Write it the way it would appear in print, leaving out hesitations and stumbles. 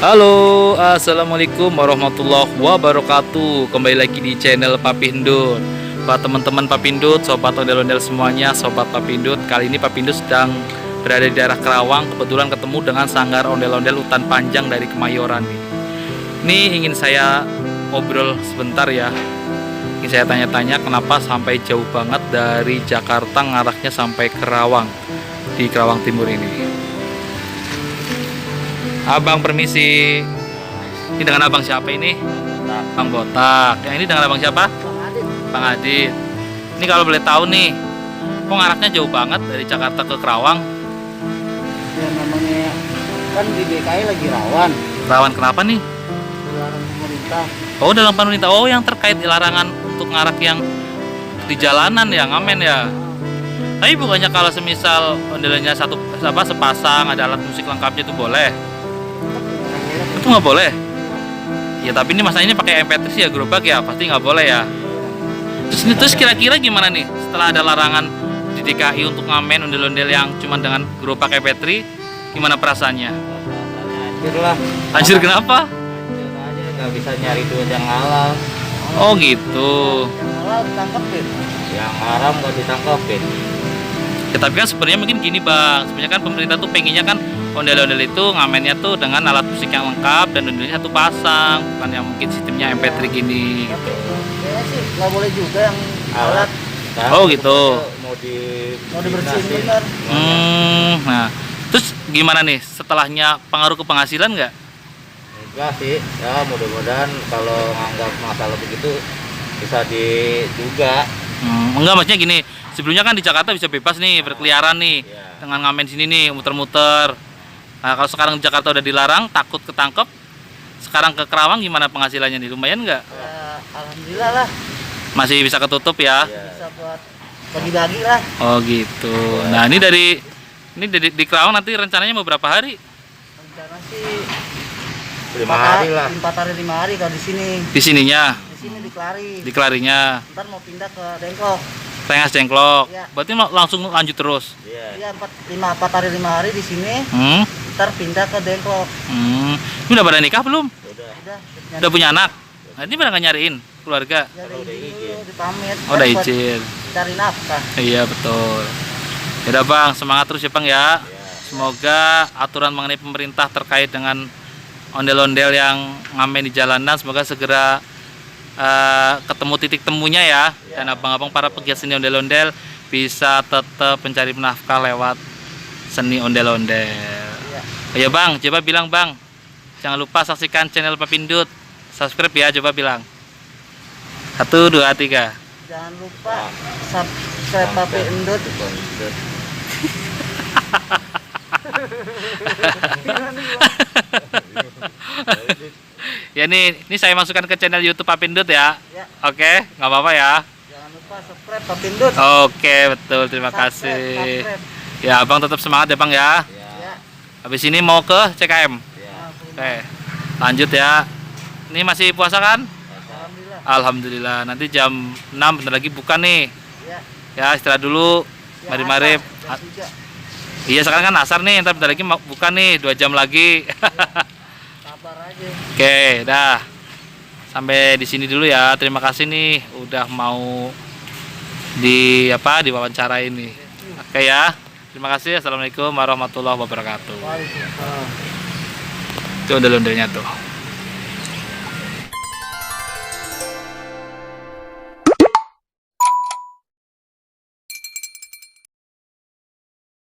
Halo, assalamualaikum warahmatullahi wabarakatuh. Kembali lagi di channel Papindut. Buat teman-teman Papindut, sobat ondel-ondel semuanya, sobat Papindut. Kali ini Papindut sedang berada di daerah Kerawang. Kebetulan ketemu dengan sanggar ondel-ondel Hutan Panjang dari Kemayoran nih. Ini ingin saya ngobrol sebentar ya. Ingin saya tanya-tanya kenapa sampai jauh banget dari Jakarta ngarahnya sampai Kerawang, di Kerawang Timur ini. Abang permisi. Ini dengan abang siapa ini? Bang Botak. Yang ini dengan abang siapa? Bang Adit. Ini kalau boleh tahu nih, kok ngaraknya jauh banget dari Jakarta ke Kerawang? Ya namanya kan di DKI lagi rawan. Rawan kenapa nih? Dilarang pemerintah. Oh, dalam pemerintah. Oh, yang terkait larangan untuk ngarak yang di jalanan ya, ngamen ya. Tapi bukannya kalau semisal ondelannya sepasang, ada alat musik lengkapnya itu boleh? Itu nggak boleh? Ya tapi ini masalahnya pakai MP3 ya, gerobak ya, pasti nggak boleh ya. Terus kira-kira gimana nih setelah ada larangan di DKI untuk ngamen ondel-ondel yang cuma dengan gerobak MP3, gimana perasaannya? Hancur lah. Hancur kenapa? Hancur aja, nggak bisa nyari duit yang halal. Oh gitu. Yang halal ditangkepin. Yang haram nggak ditangkepin. Ya tapi kan sebenarnya mungkin gini bang, sebenarnya kan pemerintah tuh pengennya kan ondel-ondel itu ngamennya tuh dengan alat musik yang lengkap dan ondelnya satu pasang, bukan yang mungkin sistemnya MP3 gini. Kayaknya sih nggak boleh juga yang alat. Oh gitu. Mau dibersihin bener. Nah, terus gimana nih setelahnya, pengaruh ke penghasilan nggak? Enggak sih, ya mudah-mudahan kalau nganggap masalah begitu bisa diduga. Enggak, maksudnya gini, sebelumnya kan di Jakarta bisa bebas nih berkeliaran nih dengan ngamen sini nih, muter-muter. Nah kalau sekarang di Jakarta udah dilarang, takut ketangkep. Sekarang ke Kerawang gimana penghasilannya nih, lumayan nggak? Ya, alhamdulillah lah. Masih bisa ketutup ya? Bisa buat bagi-bagi lah. Oh gitu. Nah ini di Kerawang nanti rencananya mau berapa hari? Rencana sih 5 hari lah. 4 hari 5 hari kalau di sini. Di sininya, Di sini di di Kelarinya. Ntar mau pindah ke Dengkok. Rengas Dengklok. Iya. Berarti langsung lanjut terus. Iya 4 hari 5 hari di sini. Ntar pindah ke Dengkok. Ini udah pada nikah belum? Udah. Udah punya anak? Nah ini pada nggak nyariin keluarga? Jadi dulu dipamit. Oh udah Buat izin. cari nafkah. Iya betul. Yaudah bang, semangat terus ya bang ya. Semoga aturan mengenai pemerintah terkait dengan ondel-ondel yang ngamen di jalanan semoga segera ketemu titik temunya ya. Dan abang-abang para pegiat seni ondel-ondel bisa tetap mencari nafkah lewat seni ondel-ondel. Ya bang, coba bilang bang, jangan lupa saksikan channel Papindut, subscribe ya, coba bilang 1, 2, 3. Jangan lupa subscribe Papindut. Ya ini saya masukkan ke channel YouTube Papindut ya. Oke, nggak apa-apa ya. Jangan lupa subscribe Papindut. Oke, betul, terima kasih. Ya, abang tetap semangat ya bang ya. Habis ini mau ke CKM. Oke, lanjut ya. Ini masih puasa kan? Alhamdulillah. Nanti jam 6 bentar lagi buka nih. Ya, istirahat dulu. Mari-mari. Iya, sekarang kan asar nih, ntar bentar lagi buka nih, 2 jam lagi. Sabar aja. Oke, dah. Sampai di sini dulu ya. Terima kasih nih udah mau diwawancara ini. Oke ya. Terima kasih. Assalamualaikum warahmatullahi wabarakatuh. Waalaikumsalam. Itu ondel-ondelnya tuh.